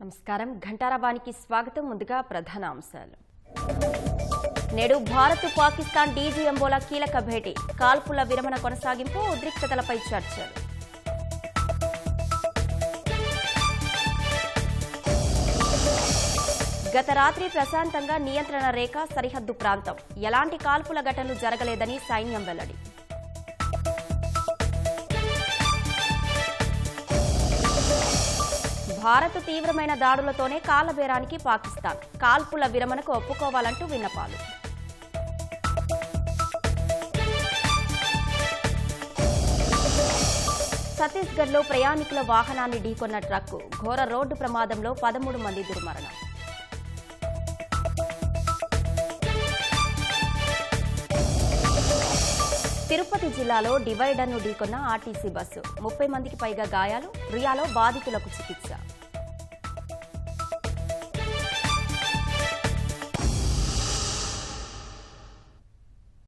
నమస్కారం ఘంటారావానికి స్వాగతం. ముందుగా ప్రధాన అంశాలు. నేడు భారత్ పాకిస్తాన్ డీజీఎంఓల కీలక భేటీ. కాల్పుల విరమణ కొనసాగింపు, ఉద్రిక్తతలపై చర్చలు. గత రాత్రి ప్రశాంతంగా నియంత్రణ రేఖ సరిహద్దు ప్రాంతం. ఎలాంటి కాల్పుల ఘటనలు జరగలేదని సైన్యం వెల్లడి. భారత్ తీవ్రమైన దాడులతోనే కాళ్లబేరానికి పాకిస్తాన్. కాల్పుల విరమణకు ఒప్పుకోవాలంటూ విన్నపాలు. ఛత్తీస్గఢ్లో ప్రయాణికుల వాహనాన్ని ఢీకొన్న ట్రక్కు. ఘోర రోడ్డు ప్రమాదంలో 13 మంది దుర్మరణం. తిరుపతి జిల్లాలో డివైడర్ను ఢీకొన్న ఆర్టీసీ బస్సు. 30 మందికి పైగా గాయాలు. రియాలో బాధితులకు చికిత్స.